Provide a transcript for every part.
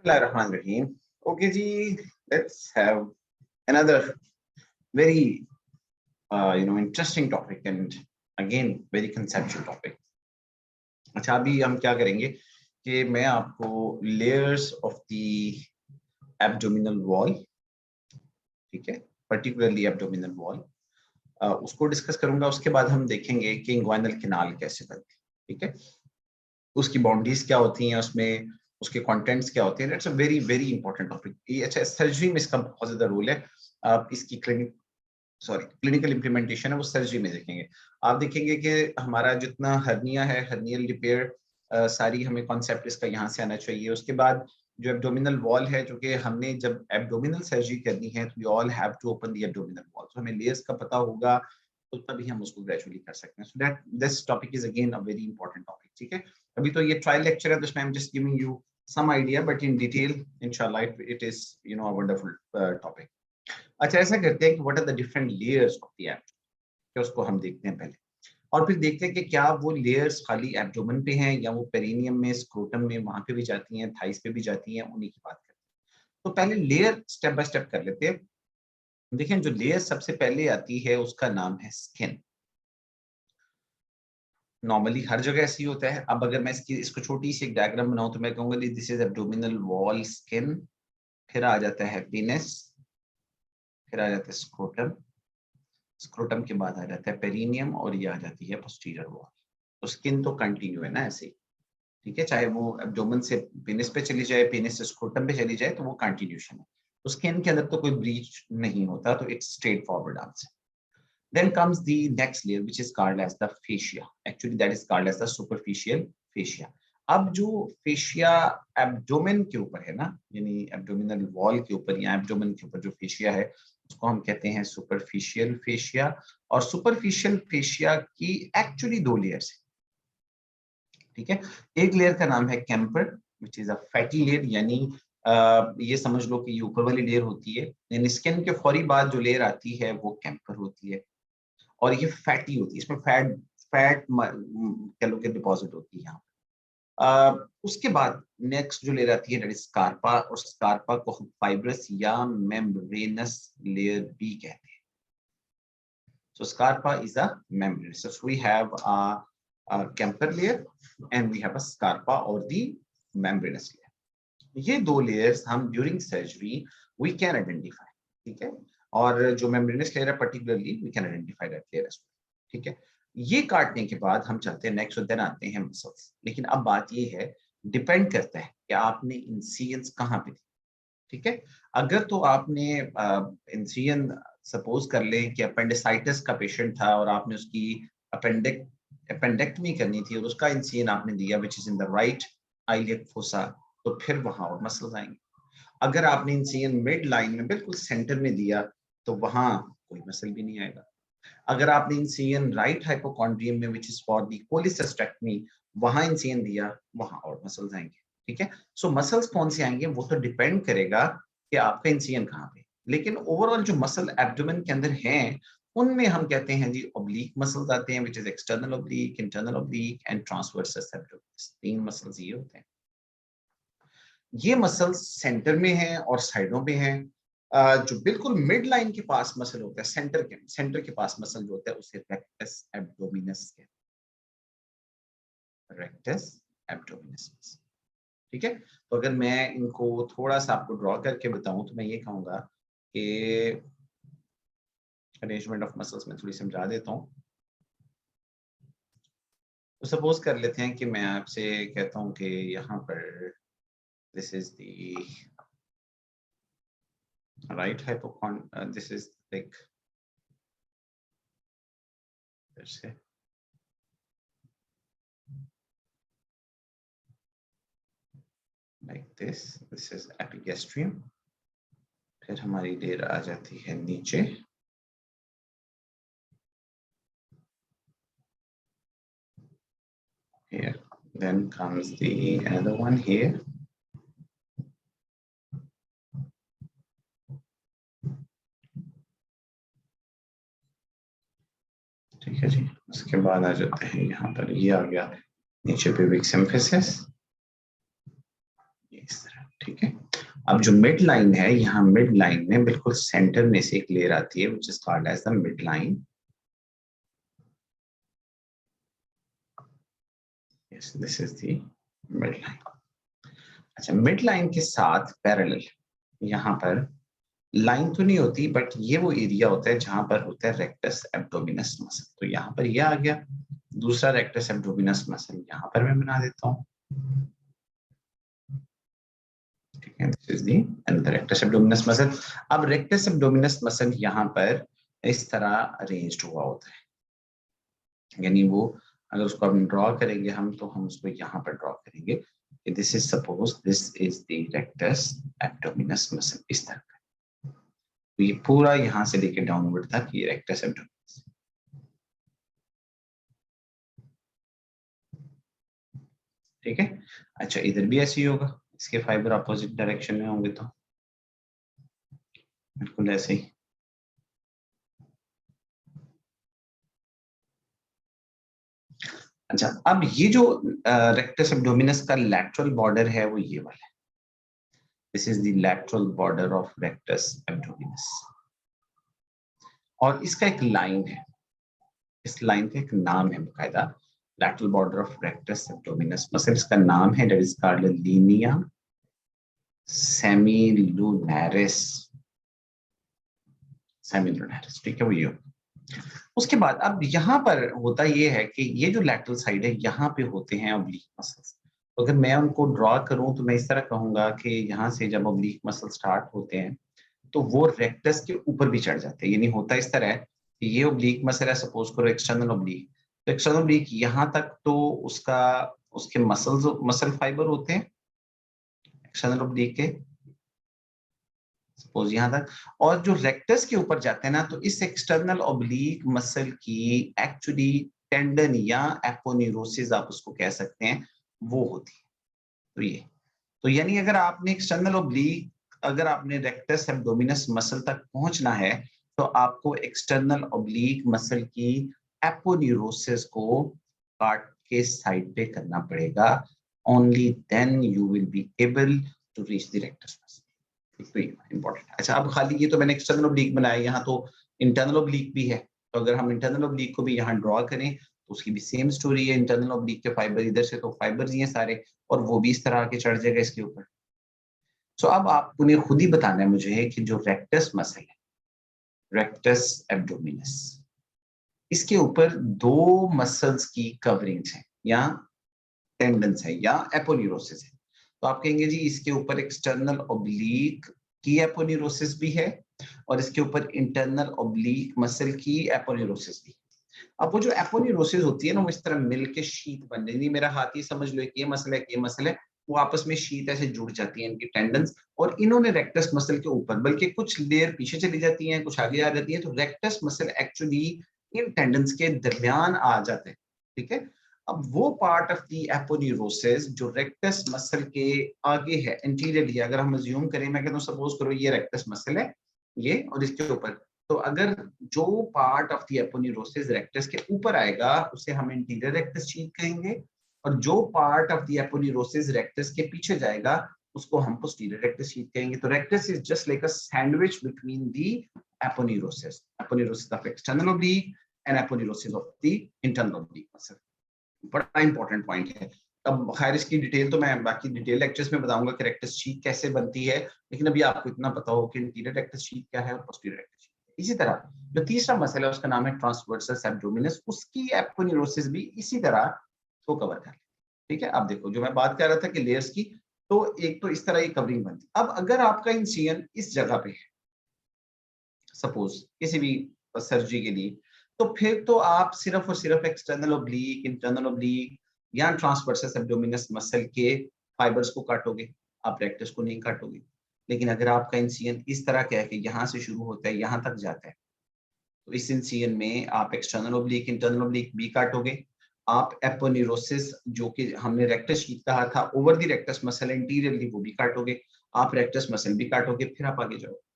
Bismillahirrahmanirrahim. Okay, ji, let's have another very interesting topic and again very conceptual topic. अच्छा, अभी हम क्या करेंगे कि मैं आपको layers of the abdominal wall, ठीक है, particularly abdominal wall, उसको डिस्कस करूंगा. उसके बाद हम देखेंगे कि इंग्वाइनल कैनाल कैसे बनते हैं, ठीक है, उसकी बाउंड्रीज क्या होती हैं, उसमें उसके कंटेंट्स क्या होते हैं. That's a very very important topic. ये अच्छा, सर्जरी में इसका बहुत ज्यादा रोल है. आप इसकी क्लिनिकल इंप्लीमेंटेशन है वो सर्जरी में देखेंगे. आप देखेंगे कि हमारा जितना हर्निया है, हर्नियल रिपेयर, सारी हमें कॉन्सेप्ट इसका यहाँ से आना चाहिए. उसके बाद जो एब्डोमिनल वॉल है, जो कि हमने जब एब्डोमिनल सर्जरी करनी है तो we all have to open the abdominal wall. तो हमें लेयर्स का पता होगा तो तभी हम उसको ग्रेजुअली कर सकते हैं. So that this topic is again a very important topic. ठीक है, अभी तो ये ट्रायल लेक्चर है, तो I am just giving you some idea, but in detail inshallah it is a wonderful topic. अच्छा, ऐसा करते हैं कि what are the different layers of the abdomen, कि उसको हम देखते हैं पहले, और फिर देखते हैं कि क्या वो लेयर्स खाली एब्डोमेन पे हैं या वो पेरिनियम में, स्क्रोटम में, वहां पे भी जाती हैं, थाइस पे भी जाती हैं. उन्हीं की बात करते हैं. तो पहले लेयर स्टेप बाय स्टेप कर लेते हैं. देखें, जो लेयर सबसे पहले आती है उसका नाम है स्किन. नॉर्मली हर जगह ऐसे ही होता है. अब अगर मैं इसको छोटी सी एक डायग्राम बनाऊं तो मैं कहूंगा this is abdominal wall skin, फिर आ जाता है पेनिस, फिर आ जाता है स्क्रोटम, स्क्रोटम के बाद आ जाता है पेरिनियम, और ये आ जाती है पोस्टीरियर वॉल. तो स्किन तो कंटिन्यू है ना ऐसे ही, ठीक है, चाहे वो एब्डोमेन से पेनिस पे चली जाए, पेनिस से स्क्रोटम पे चली जाए, तो वो कंटिन्यूशन है. तो स्किन के अंदर तो कोई ब्रीच नहीं होता, तो it's straight forward answer. Then comes the next layer, which is called as the fascia. Actually, that is called as the superficial fascia. अब जो फेशिया एब्डोमेन के ऊपर है ना, यानी एब्डोमिनल वॉल के ऊपर या एब्डोमेन के ऊपर जो फेशिया है, उसको हम कहते हैं सुपरफिशियल फेशिया. और सुपरफिशियल फेशिया की एक्चुअली दो लेयर्स है, ठीक है. एक लेयर का नाम है camper, which is a fatty layer, यानी ये समझ लो कि ये ऊपर वाली लेयर होती है, यानी स्किन के फौरी बाद जो लेयर आती है वो कैम्पर होती है, और ये फैटी होती है. इसमें फैट फैट कह लो कि डिपॉजिट होती है यहाँ. उसके बाद नेक्स्ट जो लेयर आती है दैट इज स्कार्पा, और स्कार्पा को हम फाइब्रस या मेम्ब्रेनस लेयर भी कहते हैं. So Scarpa is a membranous. So we have a Kemper layer and we have a Scarpa or the membranous layer. ये दो लेयर्स हम during surgery we can identify, ठीक है. और जो मेम्ब्रेनस लेयर है particularly we can identify that layer, ठीक है. ये काटने के बाद हम चलते हैं नेक्स्ट, देन आते हैं मसल्स. लेकिन अब बात ये है, डिपेंड करता है कि आपने इंसिजन्स कहाँ पे दी, ठीक है. अगर तो आपने इंसिजन, सपोज कर लें कि अपेंडिसाइटिस का पेशेंट था और आपने उसकी अपेंडेक्टमी करनी थी और उसका इंसिजन आपने दिया which is in the right iliac fossa, तो फिर वहां और मसल्स आएंगे. अगर आपने इंसिजन मिड लाइन में बिल्कुल सेंटर में दिया तो वहां कोई मसल भी नहीं आएगा. अगर आपने इंसिजन राइट हाइपोकॉन्ड्रियम में which is for the cholecystectomy, वहां इंसिजन दिया, वहां और मसल्स आएंगे, ठीक है. सो मसल्स कौन से आएंगे वो तो डिपेंड करेगा कि आपका इंसिजन कहाँ पे. लेकिन ओवरऑल जो मसल एब्डोमेन के अंदर हैं उनमें हम कहते हैं जी ऑब्लिक मसल्स आते हैं, which is external oblique, internal oblique and transversus abdominis. तीन मसल्स ये होते हैं. ये मसल्स सेंटर में हैं और साइडों पे हैं. जो बिल्कुल मिड लाइन के पास मसल होता है, सेंटर के पास मसल जो होता है उसे रेक्टस एब्डोमिनस कहते हैं. रेक्टस एब्डोमिनस, ठीक है. तो अगर मैं इनको थोड़ा सा आपको ड्रॉ करके बताऊं तो मैं ये कहूंगा कि अरेंजमेंट ऑफ मसल्स में थोड़ी समझा देता हूं. तो सपोज कर लेते हैं कि मैं आपसे कहता हूं कि यहाँ पर this is the right this is like, let's say, like this is epigastrium. फिर हमारी लेयर आ जाती है नीचे, here, then comes the another one here. ठीक है जी. उसके बाद आ जाते हैं यहाँ पर, ये आ गया नीचे pubic symphysis, इस तरह. ठीक है। अब जो मिड लाइन है, यहाँ मिड लाइन में बिल्कुल सेंटर में से एक लेयर आती है which is called as the mid line. Yes, this is the mid line. अच्छा, मिड लाइन के साथ पैरेलल यहाँ पर लाइन तो नहीं होती, बट ये वो एरिया होता है जहां पर होता है रेक्टस एब्डोमिनस मसल। तो यहाँ पर ये आ गया दूसरा रेक्टस एब्डोमिनस मसल, यहाँ पर मैं बना देता हूँ। ठीक है, this is the another rectus abdominis muscle. अब रेक्टस एब्डोमिनस मसल यहाँ पर इस तरह अरेंज्ड हुआ होता है, यानी वो अगर उसको हम ड्रॉ करेंगे हम, तो हम उसको यहाँ पर ड्रॉ करेंगे। This is suppose this is the rectus abdominis muscle, इस तरह का। तो ये पूरा यहाँ से लेके डाउनवर्ड तक ये रेक्टस एब्डोमिनस। ठीक है। अच्छा, इधर भी ऐसे ही होगा, इसके फाइबर अपोजिट डायरेक्शन में होंगे तो बिल्कुल ऐसे ही। अच्छा, अब ये जो रेक्टस एब्डोमिनस का लैटरल बॉर्डर है वो ये वाला है। This is the lateral border of rectus abdominis, और इसका एक लाइन है, इस लाइन का एक नाम है बकायदा, lateral border of rectus abdominis muscle. इसका नाम है दैट इज कॉल्ड लीनिया सेमिलुनैरिस। सेमिलुनैरिस, ठीक है, वो ये। उसके बाद अब यहाँ पर होता ये है कि ये जो लैटरल साइड है यहाँ पे होते हैं ऑब्लिक मसल्स। तो अगर मैं उनको ड्रॉ करूं तो मैं इस तरह कहूंगा कि यहाँ से जब ऑब्लिक मसल स्टार्ट होते हैं तो वो रेक्टस के ऊपर भी चढ़ जाते हैं। यानी होता इस तरह है कि ये ऑब्लिक मसल है, सपोज करो एक्सटर्नल ऑब्लिक, तो एक्सटर्नल ऑब्लिक यहाँ तक तो उसका उसके मसल फाइबर होते हैं एक्सटर्नल ऑब्लिक के, सपोज यहाँ तक। और जो रेक्टस के ऊपर जाते हैं ना, तो इस एक्सटर्नल ऑब्लिक मसल की एक्चुअली टेंडन या एपोन्यूरोसिस आप उसको कह सकते हैं, वो होती है। तो ये, तो यानी अगर आपने एक्सटर्नल ऑब्लिक, अगर आपने रेक्टस एब्डोमिनस मसल तक पहुंचना है तो आपको एक्सटर्नल ऑब्लिक मसल की एपोन्यूरोसिस को काट के साइड पे करना पड़ेगा। Only then you will be able to reach the rectus muscle. Important. अच्छा, अब खाली ये तो मैंने एक्सटर्नल ऑब्लिक बनाया, यहाँ तो इंटरनल ऑब्लिक भी है। तो अगर हम इंटरनल ऑब्लिक को भी यहाँ ड्रॉ करें तो उसकी भी सेम स्टोरी है। इंटरनल ऑब्लिक के फाइबर इधर से तो फाइबर्स ही हैं सारे, और वो भी इस तरह आके चढ़ जाएगा इसके ऊपर। सो अब आपने खुद ही बताना है मुझे कि जो रेक्टस मसल है, रेक्टस एब्डोमिनस, इसके ऊपर दो मसल्स की कवरिंग्स है या टेंडन्स है या एपोन्यूरोसिस है। तो आप कहेंगे जी इसके ऊपर एक्सटर्नल ऑब्लिक की एपोन्यूरोसिस भी है और इसके ऊपर इंटरनल ऑब्लिक मसल की एपोन्यूरोसिस भी। अब वो जो एपोन्यूरोसिस होती है ना, वो इस तरह मिलके शीट बन जाती है। मेरा हाथ ही समझ लो, एक ये मसल है, ये मसल है, वो आपस में शीट ऐसे जुड़ जाती है इनकी टेंडन्स, और इन्होंने रेक्टस मसल के ऊपर, बल्कि कुछ लेयर पीछे चली जाती हैं, कुछ आगे आ जाती है, तो rectus muscle actually in tendons के दरमियान आ जाते हैं। ठीक है। अब वो पार्ट ऑफ दी एपोन्यूरोसिस जो रेक्टस मसल के आगे है, एंटीरियरली, अगर हम अज्यूम करें, मैं कहता हूँ सपोज करो ये रेक्टस मसल है ये, और इसके ऊपर, तो अगर जो part of the aponeurosis rectus के ऊपर आएगा उसे हम इंटीरियर रेक्टस शीथ कहेंगे, और जो part of the aponeurosis rectus के पीछे जाएगा उसको हम पोस्टीरियर रेक्टस शीथ कहेंगे। तो rectus is just like a sandwich between the aponeurosis of external oblique and aponeurosis of the internal oblique muscle. बड़ा इंपॉर्टेंट पॉइंट है। अब खैर इसकी डिटेल तो मैं बाकी डिटेल लेक्चर्स में बताऊंगा कि रेक्टस शीथ कैसे बनती है, लेकिन अभी आपको इतना पता हो कि इंटीरियर रेक्टस शीथ क्या है और पोस्टीरियर रेक्टस शीथ। इसी तरह जो तीसरा मसल है उसका नाम है ट्रांसवर्सस एब्डोमिनस, उसकी एपोन्यूरोसिस भी इसी तरह को कवर कर ले। ठीक है। अब देखो जो मैं बात कर रहा था कि लेयर्स की, तो एक तो इस तरह ये कवरिंग बनती है। अब अगर आपका इंसिजन इस जगह पे है, सपोज किसी भी सर्जरी के लिए, तो फिर तो आप सिर्फ और सिर्फ एक्सटर्नल ओब्लिक, इंटरनल ओब्लिक या ट्रांसवर्सस एब्डोमिनस मसल के फाइबर्स को काटोगे, आप रेक्टस को नहीं काटोगे। लेकिन अगर आपका इंसिजन इस तरह का है कि यहाँ से शुरू होता है यहाँ तक जाता है, तो इस इंसिजन में आप एक्सटर्नल ओब्लिक, इंटरनल ओब्लिक भी काटोगे। आप एपोन्यूरोसिस जो कि हमने रेक्टस शीथ कहा था over the rectus muscle anteriorly, वो भी काटोगे। आप रेक्टस मसल भी काटोगे, फिर आप आगे जाओगे।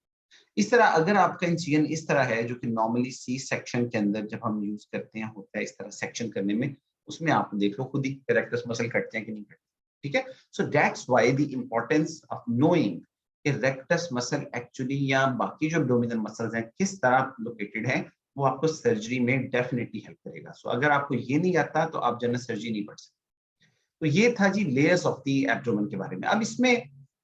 इस तरह अगर आपका इंसिजन इस तरह है, जो कि नॉर्मली सी सेक्शन के अंदर जब हम यूज करते हैं होता है इस तरह सेक्शन करने में, उसमें आप देख लो खुद ही रेक्टस मसल कटते हैं कि नहीं कटते। ठीक है। So that's why the importance of knowing कि रेक्टस मसल एक्चुअली या बाकी जो एब्डोमिनल मसल्स हैं किस तरह लोकेटेड हैं, वो आपको सर्जरी में डेफिनेटली हेल्प करेगा। सो अगर आपको ये नहीं आता तो आप जनरल सर्जरी नहीं पढ़ सकते। तो ये था जी लेयर्स ऑफ द एब्डोमेन के बारे में। अब इसमें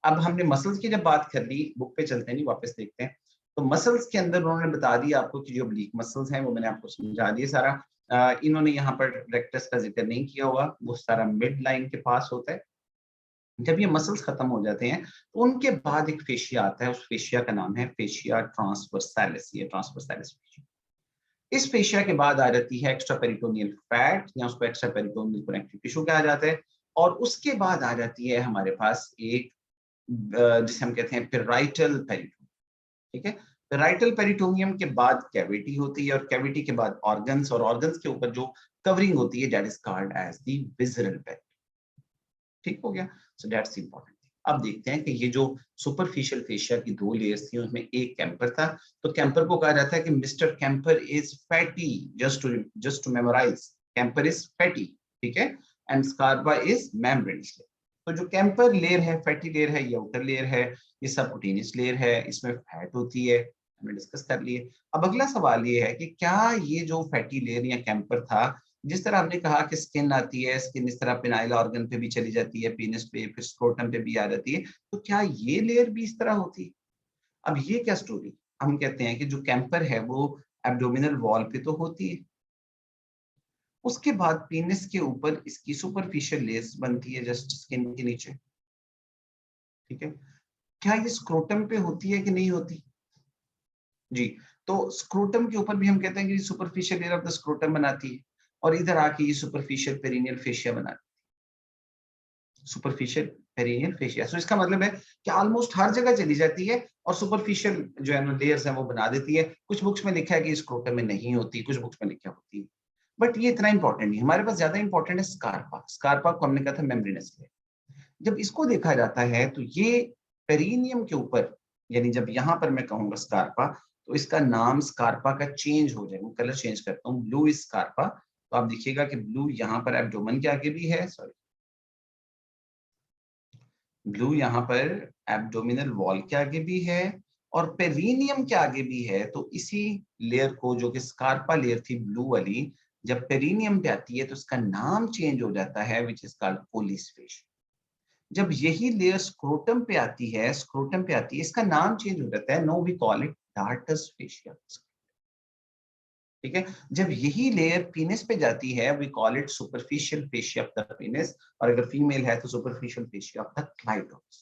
अब हमने मसल्स की जब बात कर ली, बुक पे चलते हैं, नहीं वापस देखते हैं। तो मसल्स के अंदर उन्होंने बता दिया आपको कि जो ओब्लीक मसल्स हैं वो मैंने आपको समझा दिए सारा। इन्होंने यहाँ पर रेक्टस का जिक्र नहीं किया हुआ, वो सारा मिड लाइन के पास होता है। जब ये मसल्स खत्म हो जाते हैं तो उनके बाद एक फेशिया आता है, उस फेशिया का नाम है फेशिया ट्रांसवर्सालिस। ये ट्रांसवर्सालिस फेशिया, इस फेशिया के बाद आ जाती है एक्स्ट्रा पेरिटोनियल फैट या उसको एक्स्ट्रा पेरिटोनियल कनेक्टिव टिश्यू कहा जाता है। और उसके बाद आ जाती है हमारे पास एक जिसे हम कहते हैं पेराइटल पेरिटोनियम। ठीक है, पेराइटल पेरिटोनियम के बाद कैविटी होती है और कैविटी के बाद ऑर्गन्स, और ऑर्गन्स के ऊपर जो कवरिंग होती है that is called as the visceral peritoneum. ठीक हो गया। So that's important. अब देखते हैं कि ये जो सुपरफिशियल फेशिया की दो लेयर्स थी उसमें एक कैंपर था। तो कैंपर को कहा जाता है कि mister Camper is fatty. Just to memorise, Camper is fatty, ठीक है, and Scarpa is membranous layer. तो जो कैंपर लेयर है, फैटी लेयर है, ये आउटर लेयर है, ये सबक्यूटेनियस लेयर है, इसमें फैट होती है, हमने डिस्कस कर लिए। अब अगला सवाल ये है कि क्या ये जो फैटी लेयर या कैंपर था, जिस तरह हमने कहा कि स्किन आती है, स्किन इस तरह पिनाइल ऑर्गन पे भी चली जाती है, पीनस पे, फिर स्क्रोटम पे भी आ जाती है, तो क्या ये लेयर भी इस तरह होती है? अब ये क्या स्टोरी? हम कहते हैं कि जो कैंपर है वो एब्डोमिनल वॉल पे तो होती है, उसके बाद पीनस के ऊपर इसकी सुपरफिशियल लेयर्स बनती है जस्ट स्किन के नीचे। ठीक है, क्या ये स्क्रोटम पे होती है कि नहीं होती? जी, तो स्क्रोटम के ऊपर भी हम कहते हैं कि superficial layer of the scrotum बनाती है, और इधर आके ये सुपरफिशियल पेरिनियल फेशिया बनाती है। सुपरफिशियल पेरिनियल फेशिया, सो इसका मतलब है कि ऑलमोस्ट हर जगह चली जाती है और सुपरफिशियल जो है ना लेयर्स हैं वो बना देती है। कुछ बुक्स में लिखा है कि स्क्रोटम में नहीं होती, कुछ बुक्स में लिखा होती है, बट ये इतना इंपॉर्टेंट नहीं। हमारे पास ज्यादा इंपॉर्टेंट है स्कार्पा। स्कार्पा को हमने कहा था मेम्ब्रेनस लेयर। जब इसको देखा जाता है तो ये पेरिनियम के ऊपर, यानी जब यहाँ पर मैं कहूंगा स्कार्पा, तो इसका नाम स्कार्पा का चेंज हो जाएगा। कलर चेंज करता हूँ, ब्लू इज स्कार्पा। तो आप देखिएगा कि ब्लू यहाँ पर एब्डोमेन के आगे भी है, सॉरी, ब्लू यहाँ पर एब्डोमिनल वॉल के आगे भी है और पेरिनियम के आगे भी है। तो इसी लेयर को, जो कि स्कार्पा लेयर थी ब्लू वाली, जब पेरिनियम पे आती है तो इसका नाम चेंज हो जाता है, विच इज कॉल्ड कोलिस फेशिया। जब यही लेयर स्क्रोटम पे आती है, स्क्रोटम पे आती है, इसका नाम चेंज हो जाता है, no we call it dartos fascia. ठीक है, जब यही लेयर पीनस पे जाती है we call it superficial fascia of the penis, और अगर फीमेल है तो superficial fascia of the clitoris.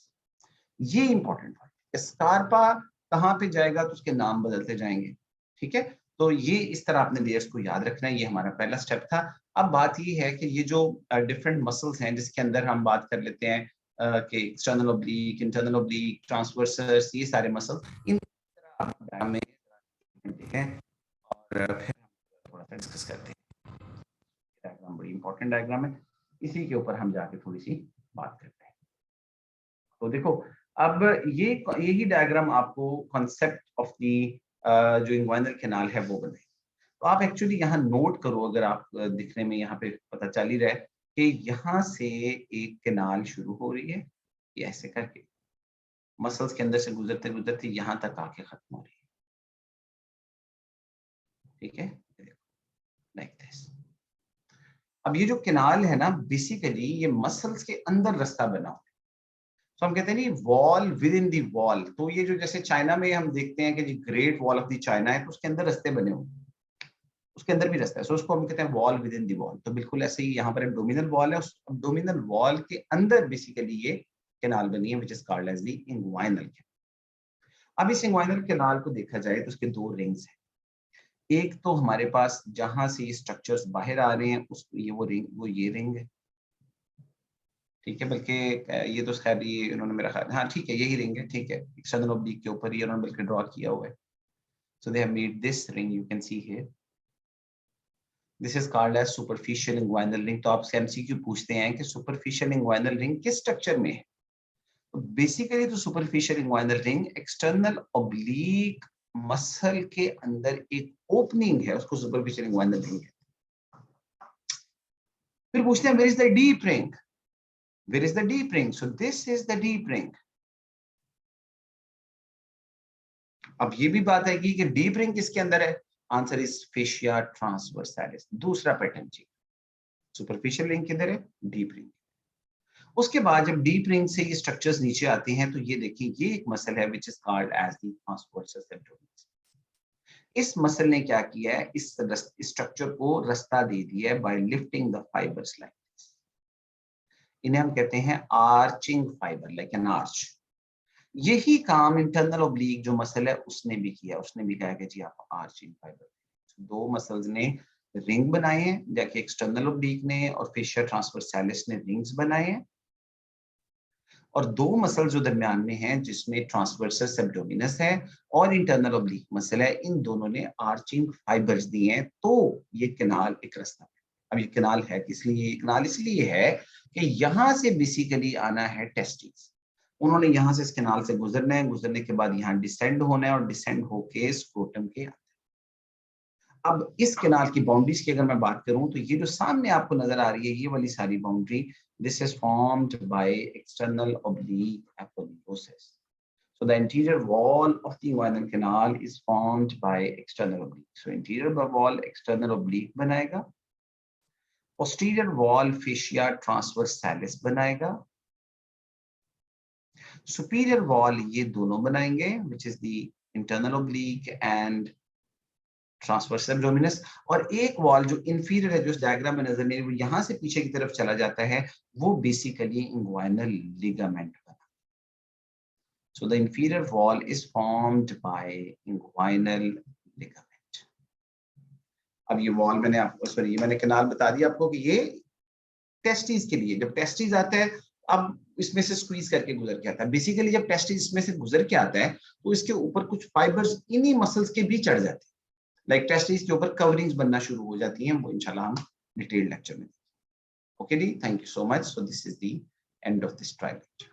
ये इंपॉर्टेंट है। स्कार्पा कहाँ पे जाएगा तो उसके नाम बदलते जाएंगे। ठीक है, तो ये इस तरह आपने लेयर्स को याद रखना है, ये हमारा पहला स्टेप था। अब बात ये है कि ये जो डिफरेंट मसल्स हैं जिसके अंदर हम बात कर लेते हैं कि external oblique, internal oblique, transversus, ये सारे मसल्स, इन तरह आप डायग्राम में देखें और फिर थोड़ा सा डिस्कस करते हैं। डायग्राम बड़ी इंपॉर्टेंट डायग्राम है, इसी के ऊपर हम जाके थोड़ी सी बात करते हैं। तो देखो, अब ये यही डायग्राम आपको कॉन्सेप्ट ऑफ दी जो इंग्वाइनल कैनाल है वो बनाए। तो आप एक्चुअली यहाँ नोट करो, अगर आप दिखने में यहाँ पे पता चल ही रहा है कि यहाँ से एक कैनाल शुरू हो रही है, ये ऐसे करके मसल्स के अंदर से गुजरते गुजरते यहाँ तक आके खत्म हो रही है। ठीक है, लाइक दिस। अब ये जो कैनाल है ना, बेसिकली ये मसल्स के अंदर रास्ता बना हुआ है। तो हम कहते हैं नहीं, wall with in the wall. तो ये जो जैसे चाइना में हम देखते हैं कि जी Great Wall of the China है, तो उसके अंदर रास्ते बने हुए, उसके अंदर भी रास्ता है, सो उसको हम कहते हैं wall with in the wall. तो बिल्कुल ऐसे ही यहाँ पर एब्डोमिनल वॉल है, उस एब्डोमिनल वॉल के अंदर बेसिकली ये कैनाल बनी है, which is called as the inguinal canal. अब इस इंग्वाइनल कैनाल को देखा जाए तो उसके दो रिंग्स हैं। एक तो हमारे पास जहां से ये स्ट्रक्चर्स बाहर आ रहे हैं, उस ये वो रिंग, वो ये रिंग है। ठीक है, बल्कि ये तो खैर ये उन्होंने मेरा ख्याल, हाँ ठीक है यही रिंग है, ठीक है, एक्सटर्नल ऑब्लिक के ऊपर ये उन्होंने बल्कि ड्रॉ किया हुआ है। So they have made this ring, you can see here, this is called as superficial inguinal ring. तो आपसे एमसीक्यू पूछते हैं कि सुपरफिशियल इंग्वाइनल रिंग किस स्ट्रक्चर में है? तो बेसिकली तो सुपरफिशियल इंग्वाइनल रिंग एक्सटर्नल ऑब्लिक मसल के अंदर एक ओपनिंग है, उसको सुपरफिशियल इंग्वाइनल रिंग है। फिर पूछते हैं where is the deep ring? Where is the deep ring? So this is the deep ring. अब ये भी बात आएगी कि डीप रिंग किसके अंदर है? आंसर इज फेशिया ट्रांसवर्सालिस, दूसरा पैटर्न जी। सुपरफिशियल रिंग किधर है? Deep ring. उसके बाद जब डीप रिंग से ये स्ट्रक्चर्स नीचे आते हैं तो ये देखिए ये एक मसल है which is called as the transversus abdominis. इस मसल ने क्या किया है? इस स्ट्रक्चर को रास्ता दे दिया है bye lifting the fibres like this. इन्हें हम कहते हैं arching fibre, like an arch. यही काम इंटरनल ओब्लिक जो मसल है उसने भी किया। उसने भी कहा कि जी आप आर्चिंग फाइबर। दो मसल्स ने रिंग बनाए हैं, जबकि एक्सटर्नल ओब्लिक ने और फेशिया ट्रांसवर्सालिस ने रिंग्स बनाए हैं। और दो मसल जो दरमियान में हैं जिसमें ट्रांसवर्सस एब्डोमिनस है और इंटरनल ओब्लिक मसल है, इन दोनों ने आर्चिंग फाइबर्स दिए हैं, तो ये कैनाल एक रास्ता है। अब ये कैनाल है किस लिए? ये कैनाल इसलिए है कि यहां से बेसिकली आना है टेस्टिस। उन्होंने यहां से इस कैनाल से गुजरना है, गुजरने के बाद यहाँ डिसेंड होना है और डिसेंड होके स्क्रोटम के। अब इस कैनाल की बाउंड्रीज की अगर मैं बात करूं तो ये जो सामने आपको नजर आ रही है ये वाली सारी boundary, this is formed by external oblique aponeurosis. So the interior wall of the inguinal canal is formed by external oblique. So interior wall external oblique बनाएगा, posterior wall fascia transversalis बनाएगा, superior wall ये दोनों बनाएंगे which is the internal oblique and transverse abdominis. और एक wall जो inferior है जो इस डायग्राम में नजर नहीं, वो यहां से पीछे की तरफ चला जाता है, वो बेसिकली इंग्वाइनल लिगामेंट बना। So the inferior wall is formed by inguinal ligament. अब ये वॉल मैंने आपको सॉरी मैंने कैनाल बता दिया आपको कि ये टेस्टिस के लिए, जब टेस्टिस आता है अब इसमें से स्क्वीज करके गुजर के आता है। बेसिकली जब टेस्टिस इसमें से गुजर के आता है तो इसके ऊपर कुछ फाइबर्स इन्हीं मसल्स के भी चढ़ जाते हैं, लाइक टेस्टिस के ऊपर कवरिंग्स बनना शुरू हो जाती हैं। वो इंशाल्लाह हम डिटेल लेक्चर में। ओके जी, thank you so much. So this is the end of this trial lecture.